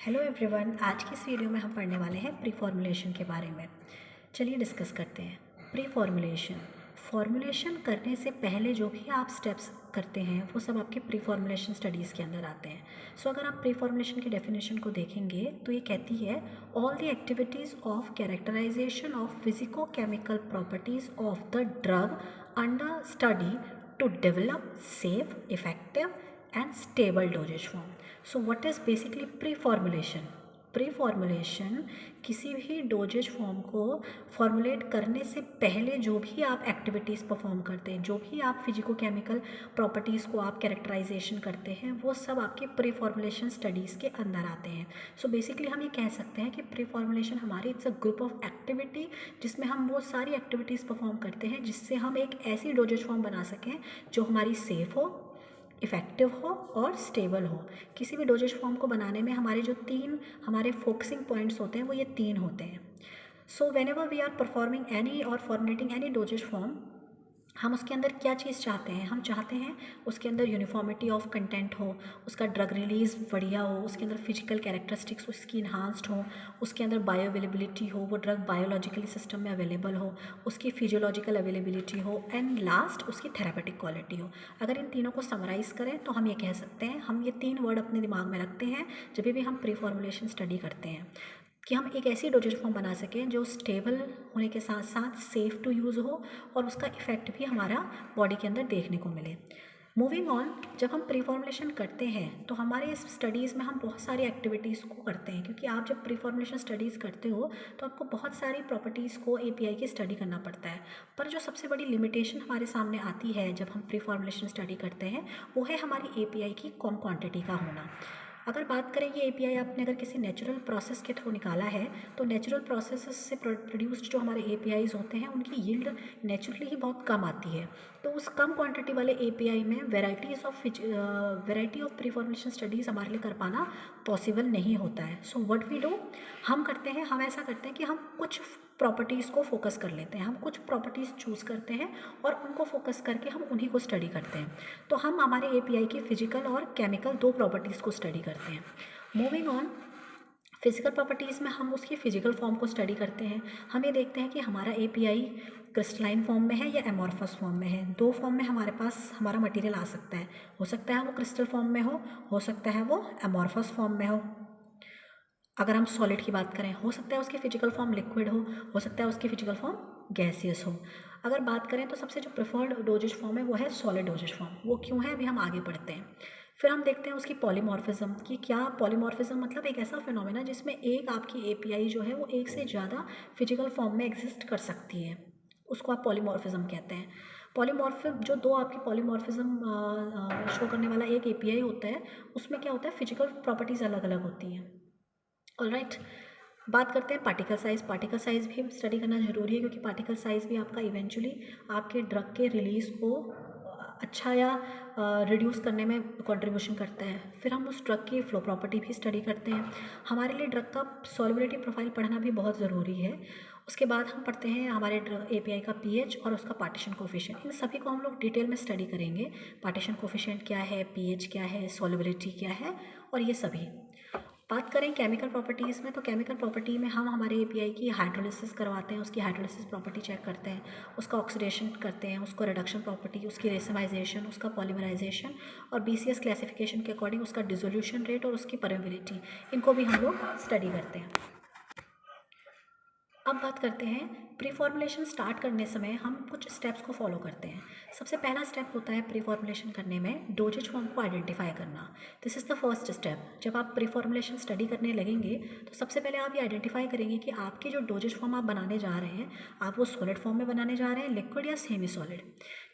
Hello everyone, आज की इस वीडियो में हम पढ़ने वाले हैं प्री फॉर्मुलेशन के बारे में। चलिए डिस्कस करते हैं। प्री फॉर्मुलेशन, फॉर्मुलेशन करने से पहले जो भी आप स्टेप्स करते हैं वो सब आपके प्री फॉर्मुलेशन स्टडीज़ के अंदर आते हैं। सो अगर आप प्री फॉर्मुलेशन की डेफिनेशन को देखेंगे तो ये कहती है all the activities of characterization of physico chemical properties of the drug under study to develop safe, effective and stable dosage form. So what is basically pre-formulation? Pre-formulation किसी भी doses form को formulate करने से पहले जो भी आप activities perform करते हैं, जो भी आप फिजिको केमिकल प्रॉपर्टीज़ को आप कैरेक्टराइजेशन करते हैं, वो सब आपके प्री-फॉर्मुलेशन स्टडीज़ के अंदर आते हैं। सो बेसिकली हम ये कह सकते हैं कि प्री-फॉर्मुलेशन हमारी it's a group of activity जिसमें हम वो सारी एक्टिविटीज़ परफॉर्म करते हैं जिससे हम एक ऐसी डोजेज फॉर्म बना सकें जो हमारी सेफ़ हो, इफ़ेक्टिव हो और स्टेबल हो। किसी भी डोजेज फॉर्म को बनाने में हमारे जो तीन हमारे फोकसिंग पॉइंट्स होते हैं वो ये तीन होते हैं। So whenever we are performing any और फॉर्मुलेटिंग एनी डोजेज फॉर्म, हम उसके अंदर क्या चीज़ चाहते हैं? हम चाहते हैं उसके अंदर यूनिफॉर्मिटी ऑफ कंटेंट हो, उसका ड्रग रिलीज़ बढ़िया हो, उसके अंदर फिजिकल कैरेक्टरिस्टिक्स उसकी इन्हांस्ड हो, उसके अंदर बायो अवेलेबिलिटी हो, वो ड्रग बायोलॉजिकली सिस्टम में अवेलेबल हो, उसकी फिजियोलॉजिकल अवेलेबिलिटी हो एंड लास्ट उसकी थेरापेटिक क्वालिटी हो। अगर इन तीनों को समराइज़ करें तो हम ये कह सकते हैं, हम ये तीन वर्ड अपने दिमाग में रखते हैं जब भी हम प्री फॉर्मुलेशन स्टडी करते हैं, कि हम एक ऐसी डोजेज फॉर्म बना सकें जो स्टेबल होने के साथ साथ सेफ़ टू यूज़ हो और उसका इफ़ेक्ट भी हमारा बॉडी के अंदर देखने को मिले। मूविंग ऑन, जब हम प्री फॉर्मुलेशन करते हैं तो हमारे इस स्टडीज़ में हम बहुत सारी एक्टिविटीज़ को करते हैं, क्योंकि आप जब प्री फॉर्मुलेशन स्टडीज़ करते हो तो आपको बहुत सारी प्रॉपर्टीज़ को एपीआई की स्टडी करना पड़ता है। पर जो सबसे बड़ी लिमिटेशन हमारे सामने आती है जब हम प्री फॉर्मुलेशन स्टडी करते हैं वो है हमारी एपीआई की कम क्वांटिटी का होना। अगर बात करें ये एपीआई आपने अगर किसी नेचुरल प्रोसेस के थ्रू निकाला है तो नेचुरल प्रोसेस से प्रोड्यूस्ड जो हमारे एपीआईज होते हैं उनकी यील्ड नेचुरली ही बहुत कम आती है। तो उस कम क्वांटिटी वाले एपीआई में variety of pre formulation studies हमारे लिए कर पाना पॉसिबल नहीं होता है। सो व्हाट वी डू, हम ऐसा करते हैं कि हम कुछ प्रॉपर्टीज़ को फोकस कर लेते हैं, हम कुछ प्रॉपर्टीज़ चूज़ करते हैं और उनको फोकस करके हम उन्हीं को स्टडी करते हैं। तो हम हमारे एपीआई की फिजिकल और केमिकल दो प्रॉपर्टीज़ को स्टडी करते हैं। मूविंग ऑन, फिजिकल प्रॉपर्टीज़ में हम उसकी फिजिकल फॉर्म को स्टडी करते हैं। हम ये देखते हैं कि हमारा एपीआई क्रिस्टलाइन फॉर्म में है या एमॉर्फस फॉर्म में है। दो फॉर्म में हमारे पास हमारा मटेरियल आ सकता है, हो सकता है वो क्रिस्टल फॉर्म में हो सकता है वो एमॉर्फस फॉर्म में हो। अगर हम सॉलिड की बात करें, हो सकता है उसकी फिजिकल फॉर्म लिक्विड हो सकता है उसकी फिजिकल फॉर्म गैसियस हो। अगर बात करें तो सबसे जो प्रेफर्ड डोजेज फॉर्म है वो है सॉलिड डोजेज फॉर्म। वो क्यों है अभी हम आगे बढ़ते हैं। फिर हम देखते हैं उसकी पॉलीमॉर्फिज्म की। क्या पॉलीमॉर्फिज्म मतलब एक ऐसा फिनोमेना जिसमें एक आपकी एपीआई जो है वो एक से ज़्यादा फिजिकल फॉर्म में एग्जिस्ट कर सकती है, उसको आप पॉलीमॉर्फिज्म कहते हैं। पॉलीमॉर्फिज्म जो दो आपकी पॉलीमॉर्फिज्म शो करने वाला एक एपीआई होता है उसमें क्या होता है, फिजिकल प्रॉपर्टीज़ अलग अलग होती हैं। ऑलराइट, बात करते हैं पार्टिकल साइज़। पार्टिकल साइज़ भी स्टडी करना ज़रूरी है क्योंकि पार्टिकल साइज़ भी आपका इवेंचुअली आपके ड्रग के रिलीज़ को अच्छा या रिड्यूस करने में कंट्रीब्यूशन करता है। फिर हम उस ड्रग की फ्लो प्रॉपर्टी भी स्टडी करते हैं। हमारे लिए ड्रग का सॉल्युबिलिटी प्रोफाइल पढ़ना भी बहुत ज़रूरी है। उसके बाद हम पढ़ते हैं हमारे एपीआई का पीएच और उसका पार्टीशन कोफिशिएंट। इन सभी को हम लोग डिटेल में स्टडी करेंगे। पार्टीशन कोफिशिएंट क्या है, पीएच क्या है, सॉल्युबिलिटी क्या है और ये सभी। बात करें केमिकल प्रॉपर्टीज़ में, तो केमिकल प्रॉपर्टी में हम हमारे एपीआई की हाइड्रोलिसिस करवाते हैं, उसकी हाइड्रोलिसिस प्रॉपर्टी चेक करते हैं, उसका ऑक्सीडेशन करते हैं, उसको रिडक्शन प्रॉपर्टी, उसकी रेसिमाइजेशन, उसका पॉलीमराइजेशन और बीसीएस क्लासिफिकेशन के अकॉर्डिंग उसका डिसोल्यूशन रेट और उसकी परमेबिलिटी, इनको भी हम लोग स्टडी करते हैं। अब बात करते हैं प्री फॉर्मुलेशन स्टार्ट करने समय हम कुछ स्टेप्स को फॉलो करते हैं। सबसे पहला स्टेप होता है प्री फॉर्मुलेशन करने में डोजेज फॉर्म को आइडेंटिफाई करना। This is the first step. जब आप प्री फॉर्मुलेशन स्टडी करने लगेंगे तो सबसे पहले आप ये आइडेंटिफाई करेंगे कि आपके जो डोजेज फॉर्म आप बनाने जा रहे हैं, आप वो सॉलिड फॉर्म में बनाने जा रहे हैं, लिक्विड या सेमी सॉलिड,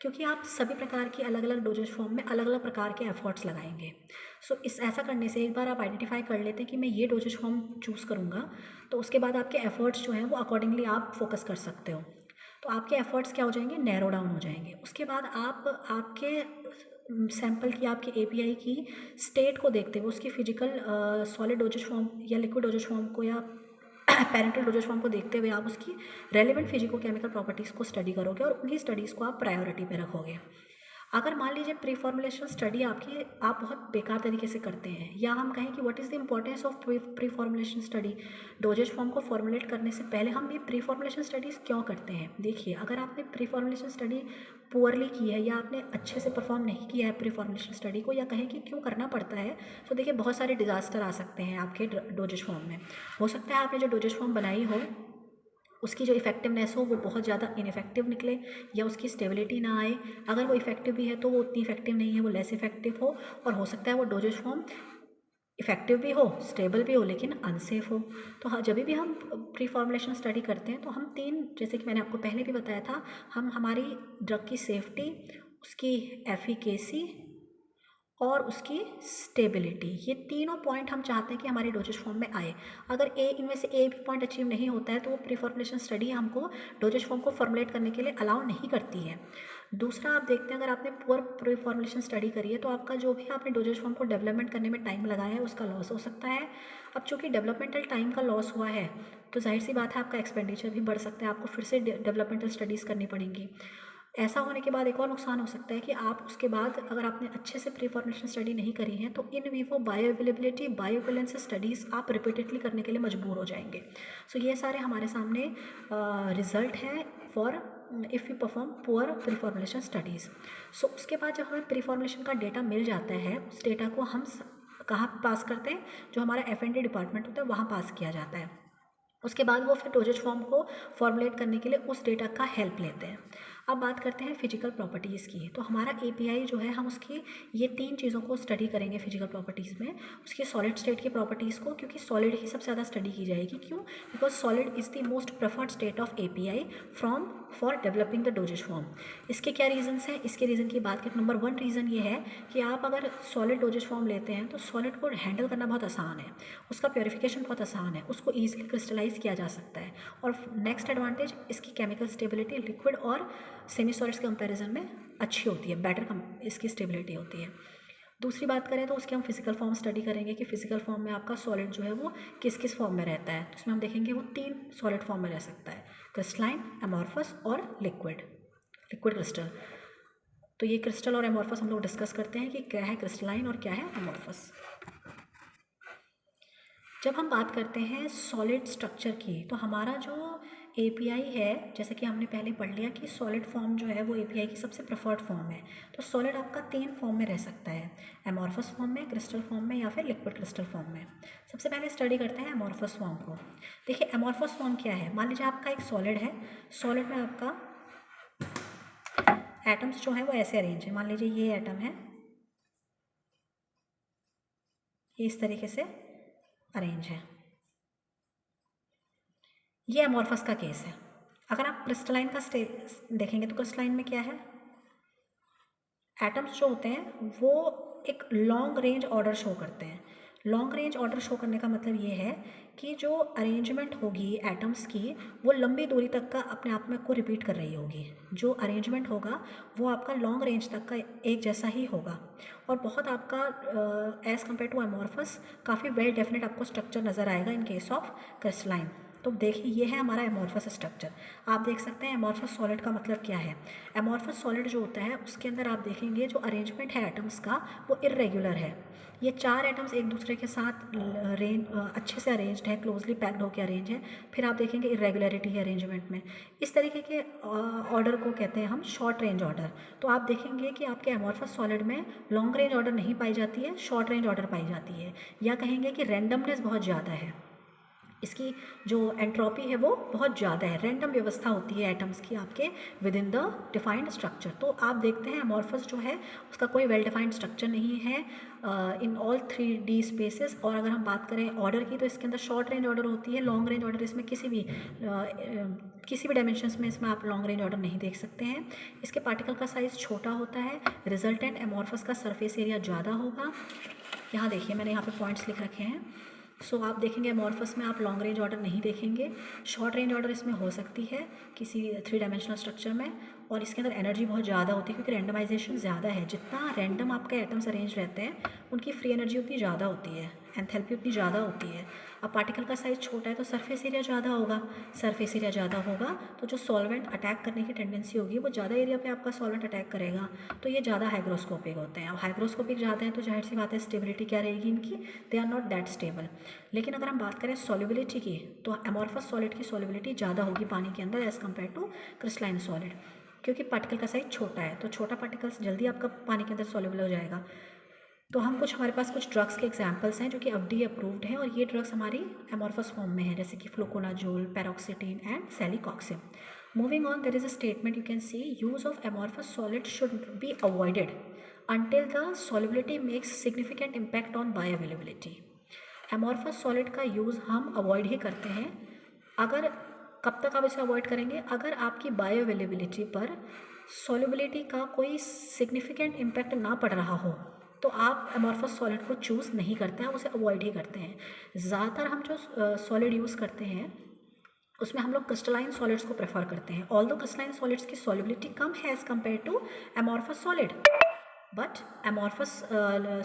क्योंकि आप सभी प्रकार की अलग अलग डोजेज फॉर्म में अलग अलग प्रकार के एफर्ट्स लगाएंगे। सो ऐसा करने से एक बार आप आइडेंटिफाई कर लेते हैं कि मैं ये डोजेज फॉर्म चूज़ करूँगा, तो उसके बाद आपके एफर्ट्स जो हैं वो अकॉर्डिंगली आप फोकस कर सकते हो। तो आपके एफर्ट्स क्या हो जाएंगे, नैरो डाउन हो जाएंगे। उसके बाद आप आपके सैंपल की, आपके एपीआई की स्टेट को देखते हुए उसकी फिजिकल सॉलिड डोजेज फॉर्म या लिक्विड डोजेज फॉर्म को या पैरेंटल डोजेज फॉर्म को देखते हुए आप उसकी रेलिवेंट फिजिको केमिकल प्रॉपर्टीज़ को स्टडी करोगे और उन्हीं स्टडीज़ को आप प्रायोरिटी पे रखोगे। अगर मान लीजिए प्री फॉर्मुलेशन स्टडी आपकी आप बहुत बेकार तरीके से करते हैं, या हम कहें कि what is the importance of pre formulation study, doses form को फॉर्मुलेट करने से पहले हम ये प्री फॉर्मुलेशन स्टडीज़ क्यों करते हैं। देखिए, अगर आपने प्री फॉर्मुलेशन स्टडी पुअरली की है या आपने अच्छे से परफॉर्म नहीं किया है प्री फॉर्मुलेशन स्टडी को, या कहें कि क्यों करना पड़ता है, तो देखिए बहुत सारे डिज़ास्टर आ सकते हैं आपके डोजेज फॉर्म में। हो सकता है आपने जो डोजेज फॉर्म बनाई हो उसकी जो इफेक्टिवनेस हो वो बहुत ज़्यादा इनफेक्टिव निकले, या उसकी स्टेबिलिटी ना आए। अगर वो इफेक्टिव भी है तो वो उतनी इफेक्टिव नहीं है, वो लेस इफेक्टिव हो, और हो सकता है वो डोजेज फॉर्म इफेक्टिव भी हो, स्टेबल भी हो, लेकिन अनसेफ हो। तो हाँ, जब भी हम प्री फॉर्मुलेशन स्टडी करते हैं तो हम तीन, जैसे कि मैंने आपको पहले भी बताया था, हम हमारी ड्रग की सेफ्टी, उसकी एफिकेसी और उसकी स्टेबिलिटी, ये तीनों पॉइंट हम चाहते हैं कि हमारी डोजेज फॉर्म में आए। अगर इनमें से एक भी पॉइंट अचीव नहीं होता है तो वो प्री फॉर्मुलेशन स्टडी हमको डोजेज फॉर्म को फॉर्मुलेट करने के लिए अलाउ नहीं करती है। दूसरा, आप देखते हैं अगर आपने पुअर प्री फॉर्मुलेशन स्टडी करी है तो आपका जो भी आपने डोजेज फॉर्म को डेवलपमेंट करने में टाइम लगाया है उसका लॉस हो सकता है। अब चूँकि डेवलपमेंटल टाइम का लॉस हुआ है तो जाहिर सी बात है आपका एक्सपेंडिचर भी बढ़ सकता है, आपको फिर से डेवलपमेंटल स्टडीज़ करनी पड़ेंगी। ऐसा होने के बाद एक और नुकसान हो सकता है कि आप उसके बाद अगर आपने अच्छे से प्री फॉर्मुलेशन स्टडी नहीं करी है तो in vivo bio availability, bio equivalence studies आप रिपीटेडली करने के लिए मजबूर हो जाएंगे। सो ये सारे हमारे सामने रिजल्ट हैं for if you perform poor preformulation studies. So उसके बाद जब हमें प्री फॉर्मुलेशन का डेटा मिल जाता है, उस डेटा को हम कहाँ पास करते हैं, जो हमारा F&D डिपार्टमेंट होता है वहाँ पास किया जाता है। उसके बाद वो फिर डोजेज फॉर्म को फॉर्मुलेट करने के लिए उस डेटा का हेल्प लेते हैं। अब बात करते हैं फिजिकल प्रॉपर्टीज़ की। तो हमारा API जो है, हम उसकी ये तीन चीज़ों को स्टडी करेंगे फिजिकल प्रॉपर्टीज़ में। उसकी सॉलिड स्टेट की प्रॉपर्टीज़ को, क्योंकि सॉलिड ही सबसे ज़्यादा स्टडी की जाएगी। क्यों? Because solid is the most preferred state of API for developing the doses form. इसके क्या रीजंस हैं? इसके रीज़न की बात करें, नंबर 1 रीज़न ये है कि आप अगर सॉलिड डोजेज फॉर्म लेते हैं तो सॉलिड को हैंडल करना बहुत आसान है, उसका प्योरीफिकेशन बहुत आसान है, उसको ईजिली क्रिस्टलाइज किया जा सकता है। और नेक्स्ट एडवांटेज, इसकी केमिकल स्टेबिलिटी लिक्विड और सेमी सॉलिड्स के कंपैरिजन में अच्छी होती है, बेटर इसकी स्टेबिलिटी होती है। दूसरी बात करें तो उसकी हम फिजिकल फॉर्म स्टडी करेंगे कि फिजिकल फॉर्म में आपका सॉलिड जो है वो किस किस फॉर्म में रहता है। तो उसमें हम देखेंगे वो 3 सॉलिड फॉर्म में रह सकता है, क्रिस्टलाइन, एमॉर्फस और लिक्विड क्रिस्टल। तो ये क्रिस्टल और एमॉर्फस हम लोग डिस्कस करते हैं कि क्या है क्रिस्टलाइन और क्या है एमॉर्फस। जब हम बात करते हैं सॉलिड स्ट्रक्चर की, तो हमारा जो API है, जैसे कि हमने पहले पढ़ लिया कि सॉलिड फॉर्म जो है वो API की सबसे प्रेफर्ड फॉर्म है। तो सॉलिड आपका 3 फॉर्म में रह सकता है, एमॉर्फस फॉर्म में, क्रिस्टल फॉर्म में, या फिर लिक्विड क्रिस्टल फॉर्म में। सबसे पहले स्टडी करते हैं एमॉर्फस फॉर्म को। देखिए, एमॉर्फस फॉर्म क्या है। मान लीजिए आपका एक सॉलिड है, सॉलिड में आपका एटम्स जो है वो ऐसे अरेंज है। मान लीजिए ये एटम है, ये इस तरीके से अरेंज है। ये एमॉर्फस का केस है। अगर आप क्रिस्टलाइन का देखेंगे तो क्रिस्टलाइन में क्या है, एटम्स जो होते हैं वो एक लॉन्ग रेंज ऑर्डर शो करते हैं। लॉन्ग रेंज ऑर्डर शो करने का मतलब ये है कि जो अरेंजमेंट होगी एटम्स की वो लंबी दूरी तक का अपने आप में को रिपीट कर रही होगी। जो अरेंजमेंट होगा वो आपका लॉन्ग रेंज तक का एक जैसा ही होगा, और बहुत आपका एज़ कम्पेयर टू एमॉर्फस काफ़ी वेल डेफिनेट आपको स्ट्रक्चर नज़र आएगा इन केस ऑफ क्रिस्टलाइन। तो देखिए, ये है हमारा एमॉर्फस स्ट्रक्चर। आप देख सकते हैं एमॉर्फस सॉलिड का मतलब क्या है। एमॉर्फस सॉलिड जो होता है उसके अंदर आप देखेंगे जो अरेंजमेंट है एटम्स का वो इर्रेगुलर है। ये 4 एटम्स एक दूसरे के साथ अच्छे से अरेंज्ड है, क्लोजली पैक्ड होकर अरेंज है। फिर आप देखेंगे इर्रेगुलरिटी है अरेंजमेंट में। इस तरीके के ऑर्डर को कहते हैं हम शॉर्ट रेंज ऑर्डर। तो आप देखेंगे कि आपके एमॉर्फस सॉलिड में लॉन्ग रेंज ऑर्डर नहीं पाई जाती है, शॉर्ट रेंज ऑर्डर पाई जाती है, या कहेंगे कि रैंडमनेस बहुत ज़्यादा है। इसकी जो एंट्रोपी है वो बहुत ज़्यादा है, रैंडम व्यवस्था होती है एटम्स की आपके with in the defined structure. तो आप देखते हैं एमॉर्फस जो है उसका कोई वेल डिफाइंड स्ट्रक्चर नहीं है इन ऑल 3D स्पेसेस। और अगर हम बात करें ऑर्डर की तो इसके अंदर शॉर्ट रेंज ऑर्डर होती है, लॉन्ग रेंज ऑर्डर इसमें किसी भी डायमेंशंस में इसमें आप लॉन्ग रेंज ऑर्डर नहीं देख सकते हैं। इसके पार्टिकल का साइज़ छोटा होता है, रिजल्टेंट एमॉर्फस का सरफेस एरिया ज़्यादा होगा। यहाँ देखिए, मैंने यहाँ पे पॉइंट्स लिख रखे हैं। सो आप देखेंगे एमॉर्फस में आप लॉन्ग रेंज ऑर्डर नहीं देखेंगे, शॉर्ट रेंज ऑर्डर इसमें हो सकती है किसी 3 डायमेंशनल स्ट्रक्चर में। और इसके अंदर एनर्जी बहुत ज़्यादा होती है क्योंकि रैंडमाइजेशन ज़्यादा है। जितना रैंडम आपके एटम्स अरेंज रहते हैं उनकी फ्री एनर्जी उतनी ज़्यादा होती है, एंथैल्पी उतनी ज़्यादा होती है। अब पार्टिकल का साइज़ छोटा है तो सरफेस एरिया ज़्यादा होगा, सरफेस एरिया ज़्यादा होगा तो जो सॉल्वेंट अटैक करने की टेंडेंसी होगी वो ज़्यादा एरिया पे आपका सॉल्वेंट अटैक करेगा, तो ये ज़्यादा हाइग्रोस्कोपिक होते हैं। अब हाइग्रोस्कोपिक ज़्यादा है तो जाहिर सी बात है स्टेबिलिटी क्या रहेगी इनकी, they are not that stable. लेकिन अगर हम बात करें सॉल्युबिलिटी की तो अमॉर्फस सॉलिड की सॉल्युबिलिटी ज़्यादा होगी पानी के अंदर as compare to crystalline solid, क्योंकि पार्टिकल का साइज छोटा है तो छोटा पार्टिकल्स जल्दी आपका पानी के अंदर सॉल्युबल हो जाएगा। तो हमारे पास कुछ ड्रग्स के एग्जांपल्स हैं जो कि FDA अप्रूव्ड हैं और ये ड्रग्स हमारी एमॉर्फस फॉर्म में है, जैसे कि fluconazole, paroxetine and celecoxib. Moving on, there is a statement you can see, use of amorphous solid should be avoided until the solubility makes significant impact on bioavailability। Amorphous solid का use हम avoid ही करते हैं। अगर कब तक आप इसे अवॉइड करेंगे, अगर आपकी बायोअवेलेबिलिटी पर सॉल्युबिलिटी का कोई सिग्निफिकेंट इम्पैक्ट ना पड़ रहा हो तो आप एमॉर्फस सॉलिड को चूज़ नहीं करते हैं, उसे अवॉइड ही करते हैं। ज़्यादातर हम जो सॉलिड यूज़ करते हैं उसमें हम लोग क्रिस्टलाइन सॉलिड्स को प्रेफर करते हैं। ऑल्दो क्रिस्टलाइन सॉलिड्स की सॉल्युबिलिटी कम है as compare to amorphous solid, but amorphous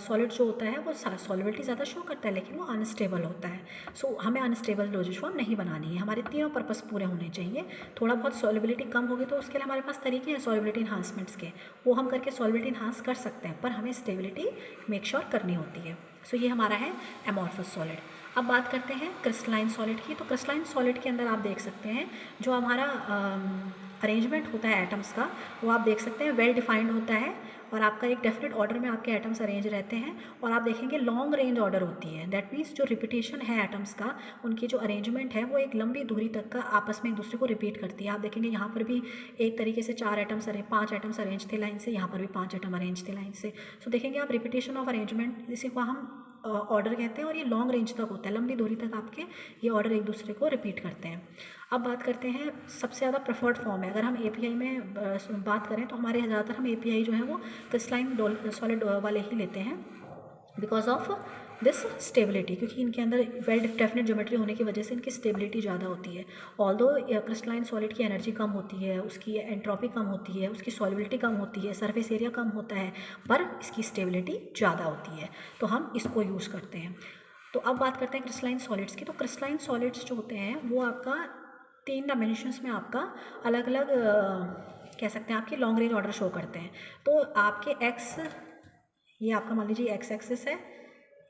solid जो होता है वो सॉल्युबिलिटी ज़्यादा शो करता है लेकिन वो अनस्टेबल होता है। सो हमें अनस्टेबल डोजेज फॉर्म नहीं बनानी है, हमारे तीनों पर्पस पूरे होने चाहिए। थोड़ा बहुत सॉल्युबिलिटी कम होगी तो उसके लिए हमारे पास तरीके हैं सॉल्युबिलिटी इन्हांसमेंट्स के, वो हम करके सॉल्युबिलिटी इन्हांस कर सकते हैं, पर हमें स्टेबिलिटी मेक श्योर करनी होती है। सो ये हमारा है एमॉर्फस सॉलिड। अब बात करते हैं क्रिस्टलाइन सॉलिड की। तो क्रिस्टलाइन सॉलिड के अंदर आप देख सकते हैं जो हमारा अरेंजमेंट होता है एटम्स का, वो आप देख सकते हैं वेल डिफाइंड होता है और आपका एक डेफिनेट ऑर्डर में आपके एटम्स अरेंज रहते हैं। और आप देखेंगे लॉन्ग रेंज ऑर्डर होती है, दैट मीन्स जो रिपीटेशन है एटम्स का, उनकी जो अरेंजमेंट है वो एक लंबी दूरी तक का आपस में एक दूसरे को रिपीट करती है। आप देखेंगे यहाँ पर भी एक तरीके से 5 एटम्स अरेंज थे लाइन से, यहाँ पर भी 5 एटम अरेंज थे लाइन से। सो देखेंगे आप रिपीटेशन ऑफ अरेंजमेंट, इसी को हम ऑर्डर कहते हैं और ये लॉन्ग रेंज तक होता है, लंबी दूरी तक आपके ये ऑर्डर एक दूसरे को रिपीट करते हैं। अब बात करते हैं सबसे ज़्यादा प्रेफर्ड फॉर्म है, अगर हम API में बात करें तो हमारे ज़्यादातर हम API जो है वो क्रिस्टलाइन सॉलिड वाले ही लेते हैं बिकॉज ऑफ दिस स्टेबिलिटी, क्योंकि इनके अंदर वेल डेफिनेट ज्योमेट्री होने की वजह से इनकी स्टेबिलिटी ज़्यादा होती है। ऑल्दो क्रिस्टलाइन सॉलिड की एनर्जी कम होती है, उसकी एंट्रोपी कम होती है, उसकी सॉल्युबिलिटी कम होती है, सरफेस एरिया कम होता है, पर इसकी स्टेबिलिटी ज़्यादा होती है, तो हम इसको यूज़ करते हैं। तो अब बात करते हैं क्रिस्टलाइन सॉलिड्स की। तो क्रिस्टलाइन सॉलिड्स जो होते हैं वो आपका 3 डायमेंशंस में आपका अलग अलग कह सकते हैं आपकी लॉन्ग रेंज ऑर्डर शो करते हैं। तो आपके एक्स, ये आपका मान लीजिए एक्स एक्सिस है,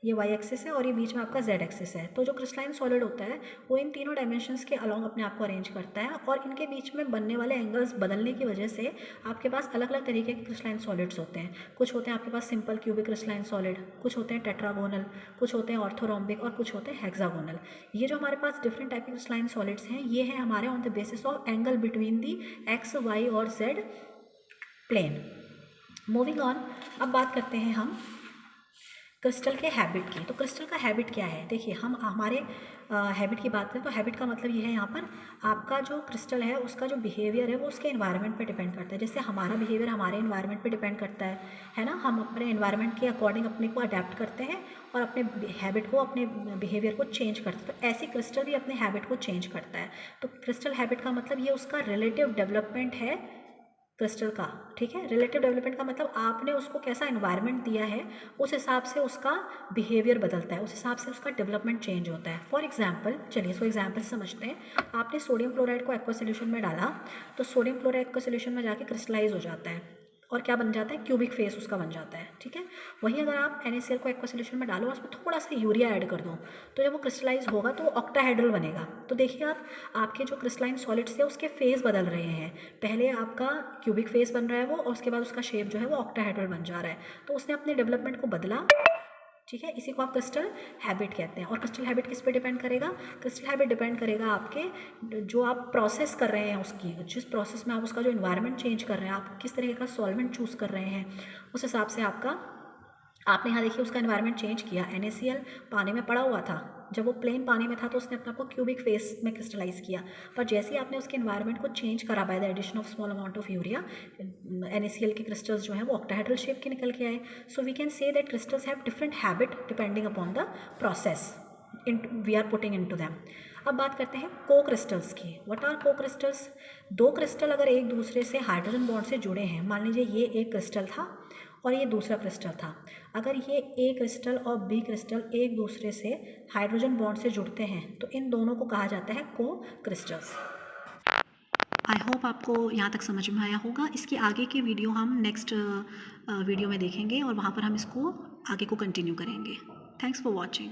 ये वाई एक्सिस है और ये बीच में आपका जेड एक्सिस है। तो जो क्रिस्टलाइन सॉलिड होता है वो इन तीनों डायमेंशंस के अलॉन्ग अपने आप को अरेंज करता है और इनके बीच में बनने वाले एंगल्स बदलने की वजह से आपके पास अलग अलग तरीके के क्रिस्टलाइन सॉलिड्स होते हैं। कुछ होते हैं आपके पास सिंपल क्यूबिक क्रिस्टलाइन सॉलिड, कुछ होते हैं टेट्रागोनल, कुछ होते हैं ऑर्थोरोम्बिक और कुछ होते हैं हेक्सागोनल। ये जो हमारे पास डिफरेंट टाइप के क्रिस्टलाइन सॉलिड्स हैं ये हैं हमारे on the basis of angle between the X, Y और जेड प्लेन। मूविंग ऑन, अब बात करते हैं हम क्रिस्टल के हैबिट की। तो क्रिस्टल का हैबिट क्या है, देखिए हम हमारे हैबिट की बात करें तो हैबिट का मतलब ये है यहाँ पर आपका जो क्रिस्टल है उसका जो बिहेवियर है वो उसके एनवायरनमेंट पे डिपेंड करता है। जैसे हमारा बिहेवियर हमारे एनवायरनमेंट पे डिपेंड करता है ना, हम अपने एनवायरनमेंट के अकॉर्डिंग अपने को अडेप्ट करते हैं और अपने हैबिट को, अपने बिहेवियर को चेंज करते हैं। तो ऐसे क्रिस्टल भी अपने हैबिट को चेंज करता है। तो क्रिस्टल हैबिट का मतलब ये उसका रिलेटिव डेवलपमेंट है क्रिस्टल का, ठीक है। रिलेटिव डेवलपमेंट का मतलब आपने उसको कैसा एनवायरनमेंट दिया है उस हिसाब से उसका बिहेवियर बदलता है, उस हिसाब से उसका डेवलपमेंट चेंज होता है। फॉर एग्जांपल, चलिए सो एग्जांपल समझते हैं। आपने सोडियम क्लोराइड को एक्वा सोल्यूशन में डाला तो सोडियम क्लोराइड एक्वा सोल्यूशन में जाके क्रिस्टलाइज हो जाता है और क्या बन जाता है, क्यूबिक फेस उसका बन जाता है, ठीक है। वहीं अगर आप NaCl को एक्वा सोल्यूशन में डालो और उसमें थोड़ा सा यूरिया ऐड कर दो तो जब वो क्रिस्टलाइज होगा तो वो ऑक्टाहेड्रल बनेगा। तो देखिए आप, आपके जो क्रिस्टलाइन सॉलिड्स है उसके फेस बदल रहे हैं, पहले आपका क्यूबिक फेस बन रहा है वो और उसके बाद उसका शेप जो है वो ऑक्टाहेड्रल बन जा रहा है। तो उसने अपने डेवलपमेंट को बदला, ठीक है। इसी को आप क्रिस्टल हैबिट कहते हैं। और क्रिस्टल हैबिट किस पे डिपेंड करेगा, क्रिस्टल हैबिट डिपेंड करेगा आपके जो आप प्रोसेस कर रहे हैं उसकी, जिस प्रोसेस में आप उसका जो एनवायरनमेंट चेंज कर रहे हैं, आप किस तरीके का सॉल्वेंट चूज़ कर रहे हैं, उस हिसाब से आपका, आपने यहाँ देखिए उसका एनवायरनमेंट चेंज किया। NaCl पानी में पड़ा हुआ था, जब वो प्लेन पानी में था तो उसने अपने आप को क्यूबिक फेस में क्रिस्टलाइज किया, पर जैसे ही आपने उसके एनवायरनमेंट को चेंज करा by the addition of small amount of urea, NaCl के क्रिस्टल्स जो हैं वो ऑक्टाहेड्रल शेप के निकल के आए। So we can say that crystals have different habit depending upon the process we are putting into them. अब बात करते हैं को क्रिस्टल्स की। व्हाट आर को क्रिस्टल्स, दो क्रिस्टल अगर एक दूसरे से हाइड्रोजन बॉन्ड से जुड़े हैं, मान लीजिए ये एक क्रिस्टल था और ये दूसरा क्रिस्टल था। अगर ये ए क्रिस्टल और बी क्रिस्टल एक दूसरे से हाइड्रोजन बॉन्ड से जुड़ते हैं तो इन दोनों को कहा जाता है को क्रिस्टल्स। आई होप आपको यहाँ तक समझ में आया होगा। इसकी आगे की वीडियो हम नेक्स्ट वीडियो में देखेंगे और वहाँ पर हम इसको आगे को कंटिन्यू करेंगे। Thanks for watching.